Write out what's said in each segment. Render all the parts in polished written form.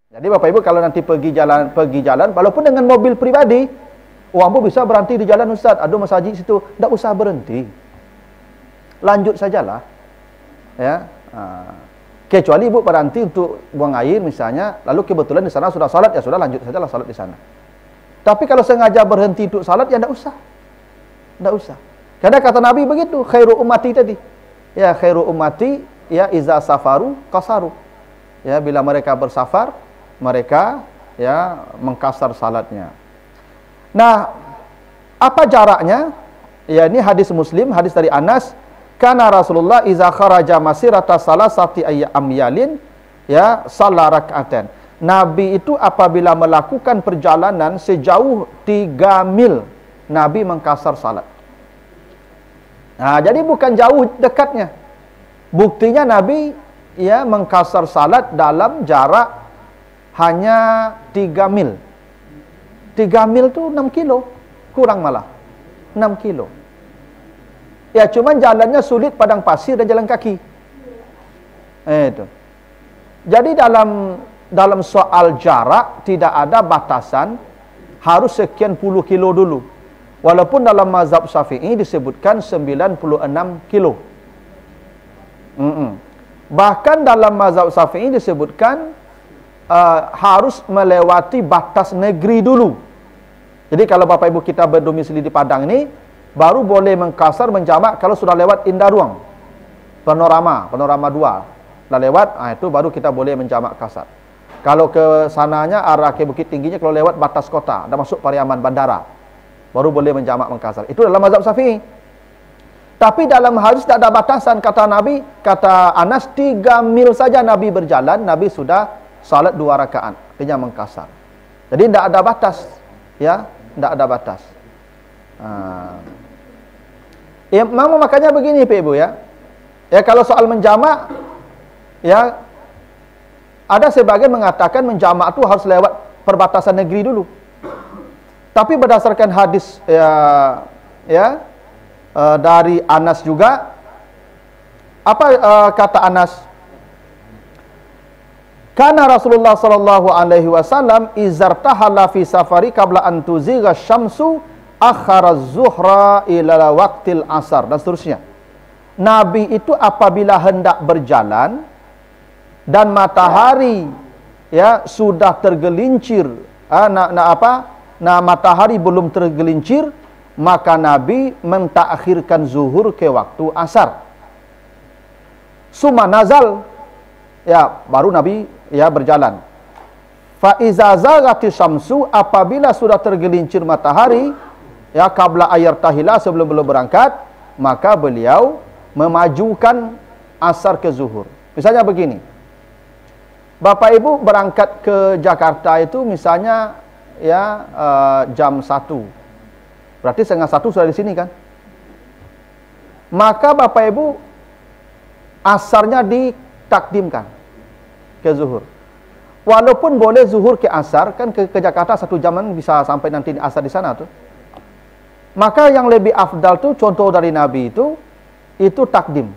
Jadi Bapak Ibu kalau nanti pergi jalan walaupun dengan mobil pribadi, orang pun bisa berhenti di jalan, Ustaz, ada masjid situ, tak usah berhenti. Lanjut sajalah. Ya. Kecuali Ibu berhenti untuk buang air misalnya, lalu kebetulan di sana sudah salat, ya sudah lanjut sajalah salat di sana. Tapi kalau sengaja berhenti untuk salat, ya tak usah. Tak usah. Karena kata Nabi begitu, khairu ummati tadi. Ya, khairu ummati ya iza safaru qasaru. Ya, bila mereka bersafar, mereka ya mengkasar salatnya. Nah, apa jaraknya? Ya, ini hadis Muslim, hadis dari Anas, kana Rasulullah iza kharaja masirata salasati amyalin ya shalla rak'atan. Nabi itu apabila melakukan perjalanan sejauh 3 mil, Nabi mengkasar salat. Nah, jadi bukan jauh dekatnya. Buktinya Nabi ya mengkasar salat dalam jarak hanya 3 mil. 3 mil tu 6 kilo. Kurang malah. 6 kilo. Ya, cuman jalannya sulit, padang pasir dan jalan kaki. Itu. Jadi dalam soal jarak tidak ada batasan harus sekian puluh kilo dulu. Walaupun dalam mazhab Syafi'i disebutkan 96 kilo. Bahkan dalam mazhab Syafi'i disebutkan harus melewati batas negeri dulu. Jadi kalau Bapak Ibu kita berdomisili di Padang ini, baru boleh mengkasar menjamak kalau sudah lewat Indarung, Panorama 2 dah lewat, itu baru kita boleh menjamak kasar. Kalau ke sananya arah ke Bukit Tingginya, kalau lewat batas kota, dah masuk Pariaman bandara, baru boleh menjamak mengkasar. Itu dalam mazhab Syafi'i. Tapi dalam hadis tak ada batasan, kata Nabi, kata Anas, 3 mil saja Nabi berjalan, Nabi sudah salat 2 rakaat, artinya mengkasar. Jadi tidak ada batas, ya, tidak ada batas. Ya, makanya begini Pak Ibu ya. Ya, kalau soal menjamak, ya, ada sebagian mengatakan menjamak itu harus lewat perbatasan negeri dulu. Tapi berdasarkan hadis dari Anas juga, apa kata Anas? Kana Rasulullah sallallahu alaihi wasallam izartahala fi safari qabla an tuzigha syamsu akhara zuhra ila waqtil asar, dan seterusnya. Nabi itu apabila hendak berjalan dan matahari ya sudah tergelincir, matahari belum tergelincir, maka Nabi mentakhirkan zuhur ke waktu asar. Summa nazal, ya, baru Nabi ya berjalan. Fa iza zaghatis syamsu, apabila sudah tergelincir matahari ya qabla ayar tahila, sebelum berangkat, maka beliau memajukan asar ke zuhur. Misalnya begini, Bapak Ibu berangkat ke Jakarta itu misalnya ya jam 1, berarti 12:30 sudah di sini kan. Maka Bapak Ibu asarnya ditakdimkan ke zuhur. Walaupun boleh zuhur ke asar, kan ke Jakarta 1 jaman bisa sampai nanti asar di sana tuh. Maka yang lebih afdal tuh, contoh dari Nabi itu takdim.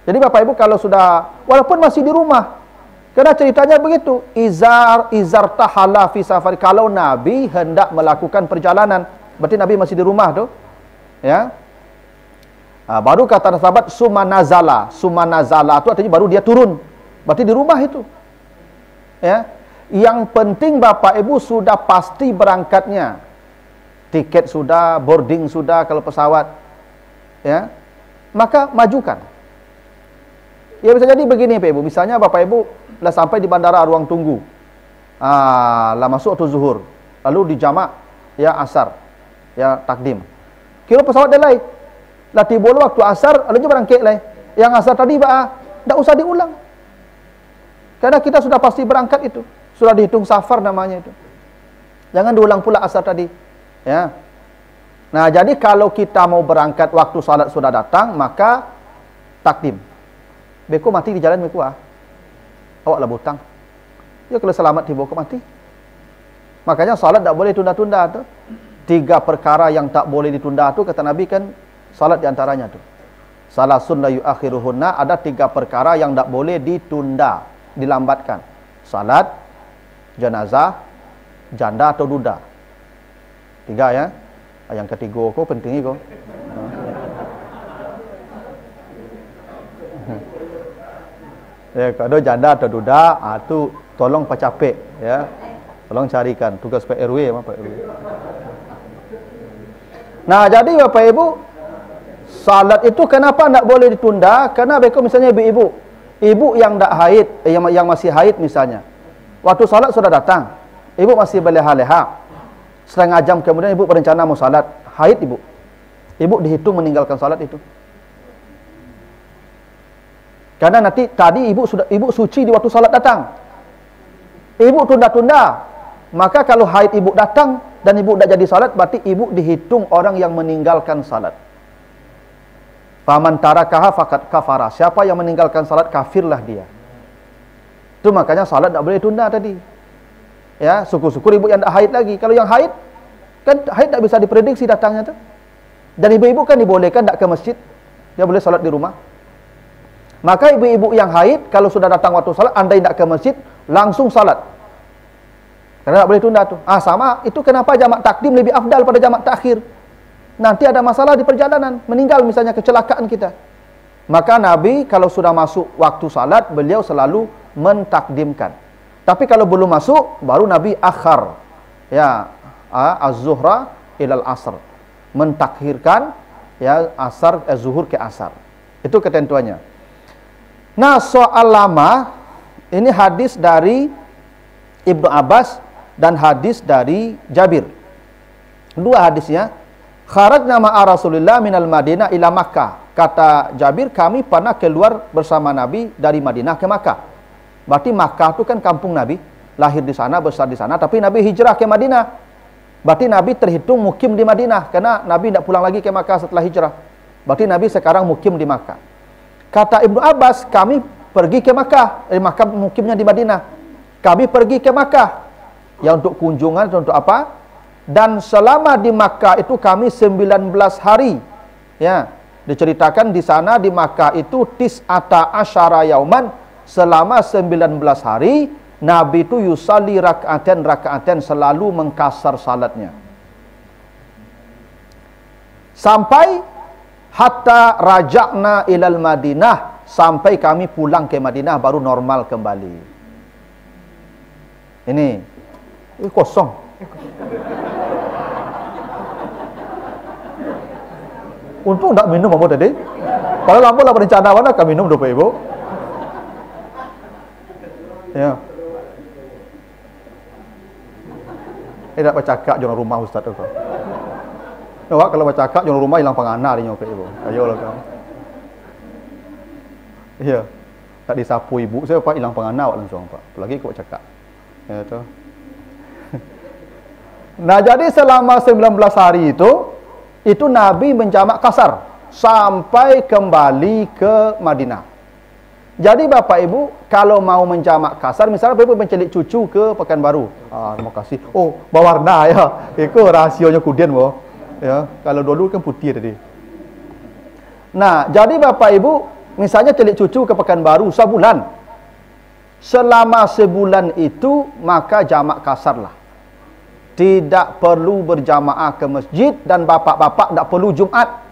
Jadi Bapak Ibu kalau sudah, walaupun masih di rumah, karena ceritanya begitu, izar tahala fi safari, kalau Nabi hendak melakukan perjalanan, berarti Nabi masih di rumah tuh, ya. Baru kata sahabat sumanazala itu artinya baru dia turun, berarti di rumah itu, ya. Yang penting Bapak Ibu sudah pasti berangkatnya, tiket sudah, boarding sudah kalau pesawat, ya, maka majukan. Ya, bisa jadi begini Pak Ibu, misalnya Bapak Ibu lah sampai di bandara ruang tunggu, lah masuk waktu zuhur, lalu dijamak ya asar, ya takdim. Kira pesawat dia lain, lah tiba waktu asar, lalu berangkat lah. Yang asar tadi tak usah diulang, karena kita sudah pasti berangkat itu, sudah dihitung safar namanya itu. Jangan diulang pula asar tadi, ya. Nah, jadi kalau kita mau berangkat waktu salat sudah datang, maka takdim. Beko mati di jalan beku awaklah butang. Ya kalau selamat tiba ke mati. Makanya salat tak boleh tunda-tunda tu. 3 perkara yang tak boleh ditunda tu kata Nabi kan salat di antaranya tu. Salasun la yuakhiruhunna, ada 3 perkara yang tak boleh ditunda, dilambatkan. Salat, jenazah, janda atau duda. 3 ya. Yang ketiga kok penting kok. Ya, kalau janda atau duda, itu tolong Pak Capek ya. Tolong carikan tugas Pak RW apa Pak RW. Nah, jadi Bapak Ibu, salat itu kenapa tidak boleh ditunda? Karena misalnya ibu-ibu, ibu yang tidak haid, yang masih haid misalnya, waktu salat sudah datang, ibu masih berleha-leha, setengah jam kemudian ibu berencana mau salat, haid ibu dihitung meninggalkan salat itu. Karena nanti tadi ibu suci di waktu salat datang, ibu tunda-tunda, maka kalau haid ibu datang dan ibu tidak jadi salat, berarti ibu dihitung orang yang meninggalkan salat. Faman tarakaha faqad kafara. Siapa yang meninggalkan salat, kafirlah dia. Itu makanya salat tidak boleh tunda tadi. Ya, syukur-syukur ibu yang tidak haid lagi. Kalau yang haid, kan haid tidak bisa diprediksi datangnya tuh. Dan ibu-ibu kan dibolehkan tidak ke masjid, dia boleh salat di rumah. Maka ibu-ibu yang haid, kalau sudah datang waktu salat, andai tidak ke masjid, langsung salat. Karena tidak boleh tunda tuh. Sama, itu kenapa jamak takdim lebih afdal pada jamak takhir. Nanti ada masalah di perjalanan, meninggal misalnya, kecelakaan kita. Maka Nabi kalau sudah masuk waktu salat, beliau selalu mentakdimkan. Tapi kalau belum masuk, baru Nabi akhar. Ya, az-zuhra ilal asr. Mentakhirkan ya asar, zuhur ke asar. Itu ketentuannya. Nah, soal lama, ini hadis dari Ibnu Abbas dan hadis dari Jabir. 2 hadisnya. Kharajna ma'a Rasulillah minal Madinah ila Makkah. Kata Jabir, kami pernah keluar bersama Nabi dari Madinah ke Makkah. Berarti Makkah itu kan kampung Nabi, lahir di sana, besar di sana, tapi Nabi hijrah ke Madinah. Berarti Nabi terhitung mukim di Madinah, karena Nabi tidak pulang lagi ke Makkah setelah hijrah. Berarti Nabi sekarang mukim di Makkah. Kata Ibnu Abbas, kami pergi ke Makkah. Makkah mukimnya di Madinah. Kami pergi ke Makkah. Ya, untuk kunjungan, untuk apa? Dan selama di Makkah itu kami 19 hari. Ya, diceritakan di sana di Makkah itu tis'ata asyara yauman, selama 19 hari Nabi itu yusalli raka'aten selalu mengkasar salatnya. Sampai hatta raja'na ilal Madinah, sampai kami pulang ke Madinah baru normal kembali. Ini kosong. Untung tak minum apa tadi. Kalau lampu lah berencana mana akan minum Bapak Ibu. Ya. Tidak bercakap jangan rumah Ustaz tu. Nah, kalau bercakap jangan rumah hilang pengana dia Bapak Ibu. Ayolah kau. Ya. Tak disapu ibu saya Pak, hilang pengana langsung Pak. Apalagi kau bercakap. Ya tu. Nah, jadi selama 19 hari itu Nabi menjamak kasar sampai kembali ke Madinah. Jadi Bapak Ibu, kalau mau menjamak kasar, misalnya Bapak Ibu mencelik cucu ke Pekanbaru. Terima kasih. Oh, berwarna ya. Itu rahasionya kemudian, boh. Ya, kalau dulu kan putih tadi. Nah, jadi Bapak Ibu, misalnya celik cucu ke Pekanbaru sebulan. Selama sebulan itu, maka jamak kasarlah. Tidak perlu berjamaah ke masjid dan bapak-bapak tidak perlu Jumat.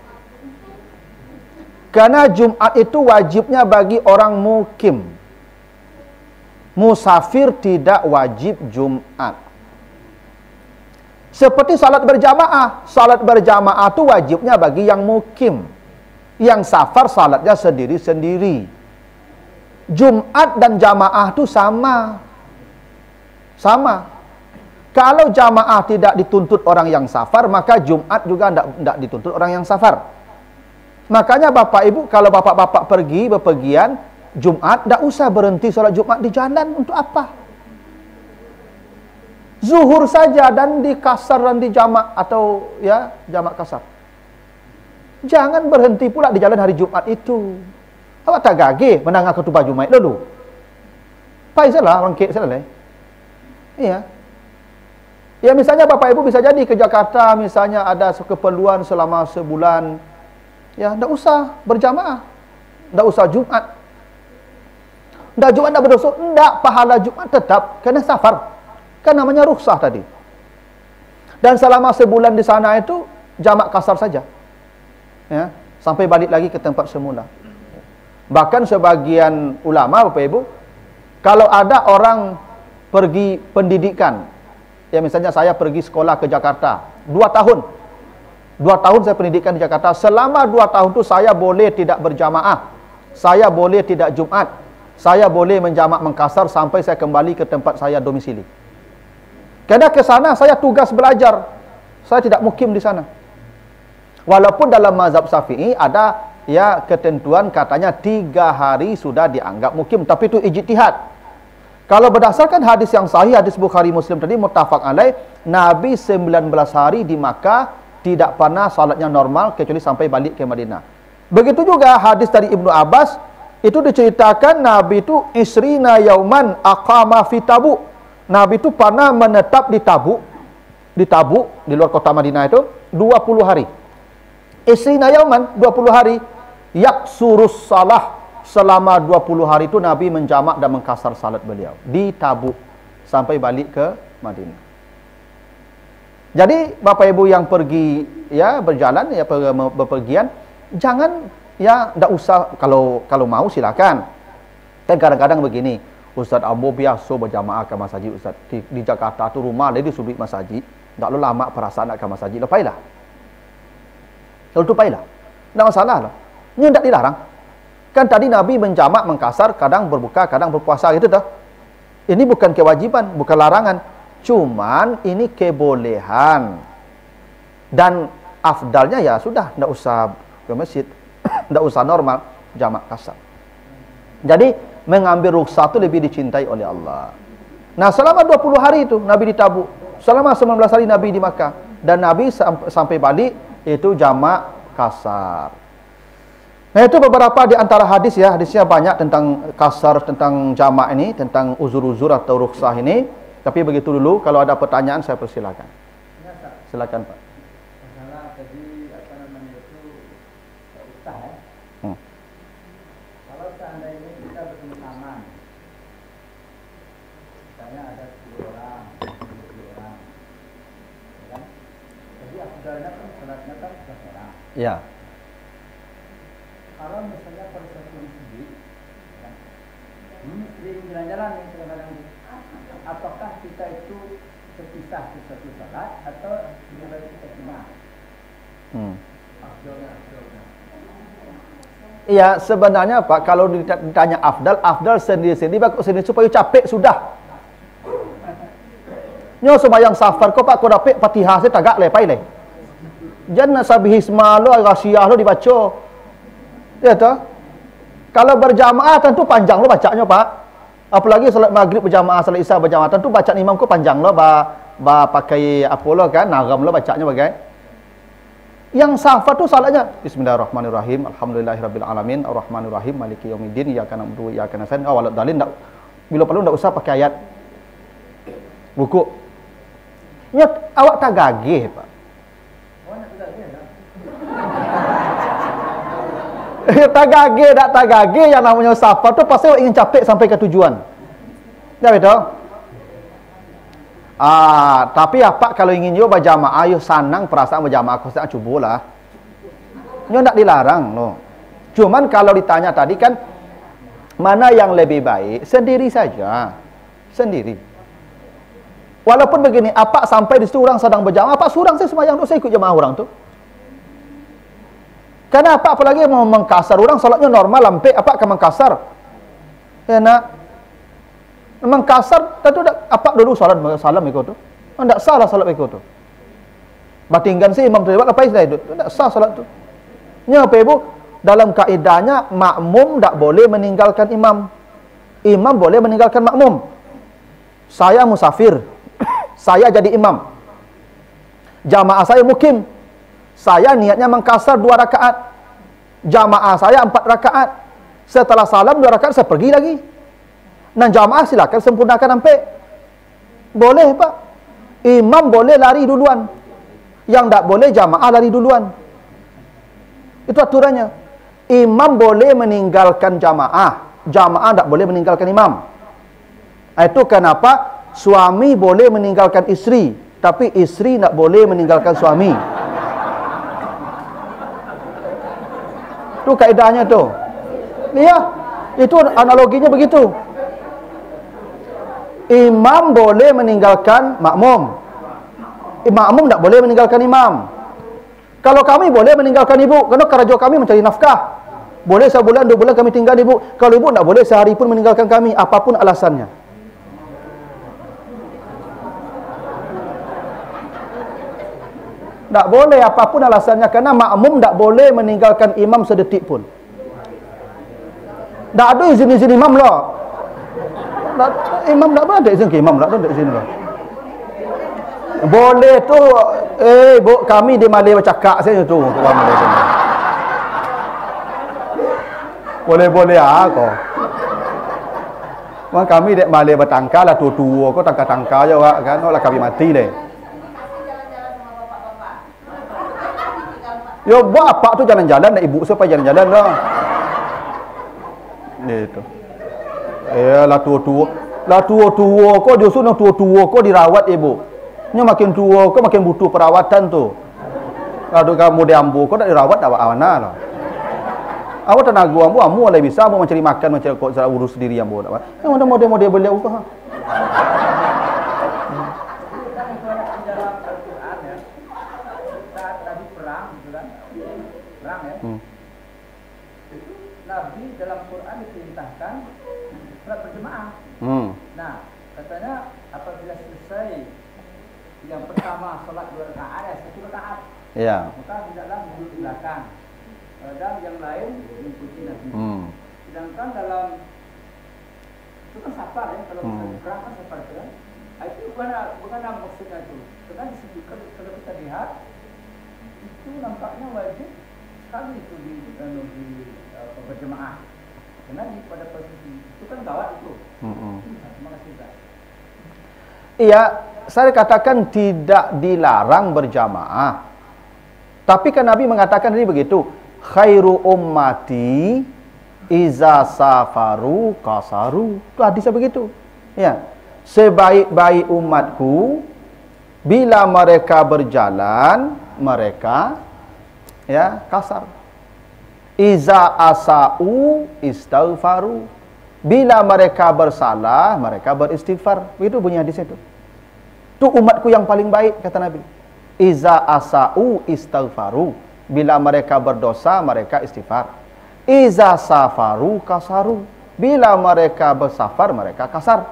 Karena Jumat itu wajibnya bagi orang mukim. Musafir tidak wajib Jumat. Seperti salat berjamaah. Salat berjamaah itu wajibnya bagi yang mukim. Yang safar salatnya sendiri-sendiri. Jumat dan jamaah itu sama. Sama. Kalau jamaah tidak dituntut orang yang safar, maka Jumat juga tidak dituntut orang yang safar. Makanya Bapak Ibu, kalau bapak-bapak pergi bepergian Jumat, tidak usah berhenti sholat Jumat di jalan. Untuk apa? Zuhur saja dan di kasar dan di jamak, atau ya jamak kasar. Jangan berhenti pula di jalan hari Jumat itu. Awak tak gage menangah khutbah Jumat dulu. Paisalah orang kek salah. Iya. Ya, misalnya Bapak Ibu bisa jadi ke Jakarta, misalnya ada keperluan selama sebulan. Ya, tidak usah berjamaah. Tidak usah Jumat. Tidak Jumat, tidak berdosa. Tidak, pahala Jumat tetap. Karena safar. Kan namanya rukhsah tadi. Dan selama sebulan di sana itu jamak kasar saja. Ya, sampai balik lagi ke tempat semula. Bahkan sebagian ulama, Bapak Ibu, kalau ada orang pergi pendidikan, ya misalnya saya pergi sekolah ke Jakarta 2 tahun. 2 tahun saya pendidikan di Jakarta. Selama 2 tahun itu saya boleh tidak berjamaah. Saya boleh tidak Jumat. Saya boleh menjamak mengkasar sampai saya kembali ke tempat saya domisili. Karena ke sana saya tugas belajar. Saya tidak mukim di sana. Walaupun dalam mazhab Syafi'i ada ya ketentuan katanya 3 hari sudah dianggap mukim, tapi itu ijtihad. Kalau berdasarkan hadis yang sahih, hadis Bukhari Muslim tadi muttafaq alaih, Nabi 19 hari di Makkah tidak pernah salatnya normal kecuali sampai balik ke Madinah. Begitu juga hadis dari Ibnu Abbas, itu diceritakan Nabi itu isrina yauman aqama fi Tabuk. Nabi itu pernah menetap di Tabuk, di luar kota Madinah itu 20 hari. Isrina yauman 20 hari, yaksurus salah, selama 20 hari itu Nabi menjamak dan mengkasar salat beliau di Tabuk sampai balik ke Madinah. Jadi Bapak Ibu yang pergi ya berjalan ya berpergian, jangan ya ndak usah, kalau mau silakan. Kan kadang-kadang begini, Ustaz Ambo biasa berjamaah ke masjid Ustaz. Di Jakarta tu rumah dia disuruh masjid, ndak lo lama perasaan nak ke masjid, lepailah. Kalau tu pailah. Enggak masalah lah. Ini tidak dilarang. Kan tadi Nabi menjamak mengkasar, kadang berbuka, kadang berpuasa gitu dah. Ini bukan kewajiban, bukan larangan. Cuman ini kebolehan. Dan afdalnya ya sudah, tidak usah ke masjid, tidak usah normal, jamak kasar. Jadi mengambil rukhsah itu lebih dicintai oleh Allah. Nah, selama 20 hari itu Nabi di Tabuk, selama 19 hari Nabi di Makkah, dan Nabi sampai balik itu jamak kasar. Nah, itu beberapa di antara hadis ya. Hadisnya banyak tentang kasar, tentang jamak ini, tentang uzur-uzur atau rukhsah ini. Tapi begitu dulu, kalau ada pertanyaan saya persilakan. Silakan Pak. Masalah tadi apa namanya itu utah ya. Kalau seandainya kita bersama-sama, misalnya ada 10 orang, 20 orang, ya kan? Jadi afdalnya kan salatnya kan 11 orang. Ya. Kalau misalnya pada satu masjid, kan, ini sering jalan-jalan nih kadang-kadang, apakah kita itu terpisah di satu salat atau juga kita cuma? Iya, sebenarnya Pak, kalau ditanya afdal sendiri-sendiri, bagus sendiri supaya capek sudah. Nyo sembahyang safar kau Pak, kau dapat Fatihah saya tagak lepai le. Jangan sabihisma lo, rasyiyah lo dibaca. Ya toh? Kalau berjamaah tentu panjang lo bacanya Pak. Apalagi salat maghrib berjamaah, salat isya berjamaah, tentu bacaan imam kau panjang lo, pakai apa lo kan, nagam lo bacanya bagai. Yang safar tu salatnya Bismillahirrahmanirrahim, Alhamdulillahirabbil alamin, Arrahmanirrahim, Maliki yaumiddin, iyyaka na'budu wa iyyaka nasta'in. Awalad dalil ndak, bila perlu ndak usah pakai ayat. Buku. Nyat awak tak gagih, Pak. Oh, nak tidak dia lah. Tak gagih yang namanya safar tu pasti awak ingin capek sampai ke tujuan. Ya betul? Tapi apa kalau ingin yo berjamaah, yo sanang perasaan berjamaah, kau tak cubalah. Yo ndak dilarang loh. Cuman kalau ditanya tadi kan mana yang lebih baik, sendiri saja. Sendiri. Walaupun begini, apa sampai di situ orang sedang berjamaah, apa surang saya sembahyang tu, saya ikut jamaah orang tu. Karena apa apalagi mau mengkasar orang, salatnya normal lampe, apa akan mengkasar? Ya nak. Mengkasar tentu apa dulu salat salam ikut tu. Enggak salah salat ikut tu. Batingkan si imam terlibat apa istilah itu? Enggak sah salat tu. Nya apa Ibu? Dalam kaidahnya makmum tak boleh meninggalkan imam. Imam boleh meninggalkan makmum. Saya musafir. Saya jadi imam. Jamaah saya mukim. Saya niatnya mengkasar 2 rakaat. Jamaah saya 4 rakaat. Setelah salam 2 rakaat saya pergi lagi. Dan jamaah silakan sempurnakan sampai. Boleh Pak. Imam boleh lari duluan. Yang tak boleh jamaah lari duluan. Itu aturannya. Imam boleh meninggalkan jamaah. Jamaah tak boleh meninggalkan imam. Itu kenapa Suami boleh meninggalkan isteri, tapi isteri tak boleh meninggalkan suami. Itu kaedahnya tu. Iya, itu analoginya begitu. Imam boleh meninggalkan makmum. Makmum tak boleh meninggalkan imam. Kalau kami boleh meninggalkan ibu, kerana kerja kami mencari nafkah. Boleh sebulan, 2 bulan kami tinggal ibu. Kalau ibu tak boleh sehari pun meninggalkan kami, apapun alasannya. Tak boleh apapun alasannya, kerana makmum tak boleh meninggalkan imam sedetik pun. Tak ada izin-izin imam lah. Imam tak ada izin ke imam lah, tak ada izin lah. Boleh tu, bu, kami di Malay bercakap saja tu. Boleh-boleh kau. Wang kami di Malay bertangkar lah tua-tua, kau tangkar-tangkar je kan, lah kami mati deh. Yo, bapak tu jalan-jalan, nak ibu supaya jalan-jalan lah. Itu. Lah tua-tua. Lah tua-tua kau justru nak tua-tua kau dirawat ibu. Nya makin tua kau makin butuh perawatan tu. Kalau kamu diambu kau tak dirawat tak mana lah. Awak tenaga ambu lah bisa ambu mencari makan macam kau urus sendiri ambu tak. Yang model-model boleh ubah. Nabi dalam Quran diperintahkan salat berjemaah. Nah, katanya apabila selesai yang pertama salat 2 rakaat, 1 rakaat. Ya. Maka hendaklah duduk di belakang. Dan yang lain mengikuti Nabi. Sedangkan dalam itu kan safar ya, kalau perang kan safar kan. Itu bukan maksudnya itu. Karena disebutkan kalau kita lihat itu nampaknya wajib sekali itu di berjemaah. Karena pada posisi itu kan gawat itu. Terima kasih Pak. Iya, saya katakan tidak dilarang berjamaah. Tapi kan Nabi mengatakan ini begitu, khairu ummati iza safaru kasaru. Itu hadisnya begitu. Ya. Sebaik-baik umatku bila mereka berjalan, mereka ya kasar. Iza asa'u istaghfaru. Bila mereka bersalah, mereka beristighfar. Begitu bunyi hadis itu. Itu umatku yang paling baik, kata Nabi. Iza asa'u istaghfaru. Bila mereka berdosa, mereka istighfar. Iza safaru kasaru. Bila mereka bersafar, mereka kasar.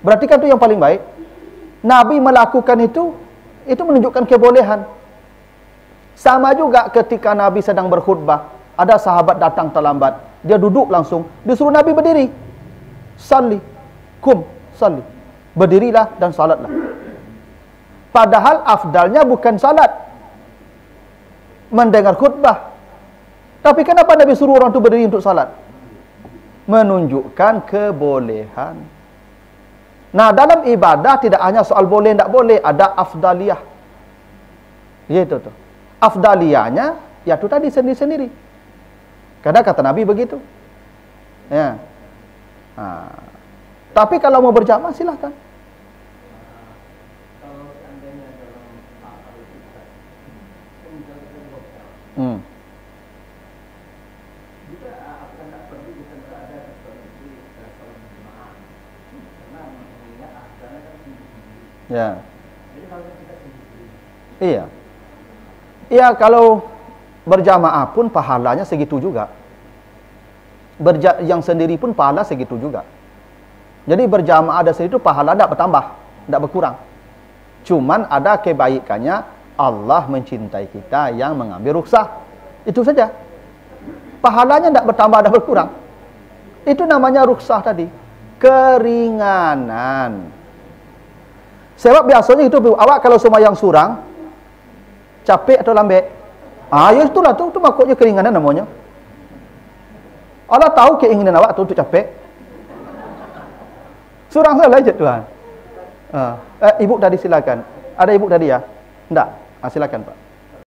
Berarti kan itu yang paling baik. Nabi melakukan itu menunjukkan kebolehan. Sama juga ketika Nabi sedang berkhutbah. Ada sahabat datang terlambat. Dia duduk langsung. Disuruh Nabi berdiri. Salli. Kum. Salli. Berdirilah dan salatlah. Padahal afdalnya bukan salat. Mendengar khutbah. Tapi kenapa Nabi suruh orang itu berdiri untuk salat? Menunjukkan kebolehan. Nah, dalam ibadah tidak hanya soal boleh tak boleh. Ada afdaliyah. Itu tuh. Afdaliyahnya, ya itu tadi sendiri-sendiri. Kadang kata Nabi begitu. Ya. Tapi kalau mau berjamaah silahkan. Kalau seandainya dalam akal kita, kita akan tak perlu kita berada di posisi salat berjamaah. Karena mengingat asalnya kan sendiri. Ya. Jadi kalau kita sendiri. Iya. Iya, kalau berjamaah pun pahalanya segitu juga. Yang sendiri pun pahala segitu juga. Jadi berjamaah ada segitu pahala tidak bertambah, tidak berkurang. Cuman ada kebaikannya, Allah mencintai kita yang mengambil rukhsah. Itu saja. Pahalanya tidak bertambah, tidak berkurang. Itu namanya rukhsah tadi. Keringanan. Sebab biasanya itu awak kalau sembahyang surang, capek atau lambat. Ya itulah tu maknanya keringanan namanya. Allah tahu keinginan awak tu untuk capek. Surang salah je Tuhan. Ibu tadi silakan. Ada ibu tadi ya? Enggak. Silakan Pak.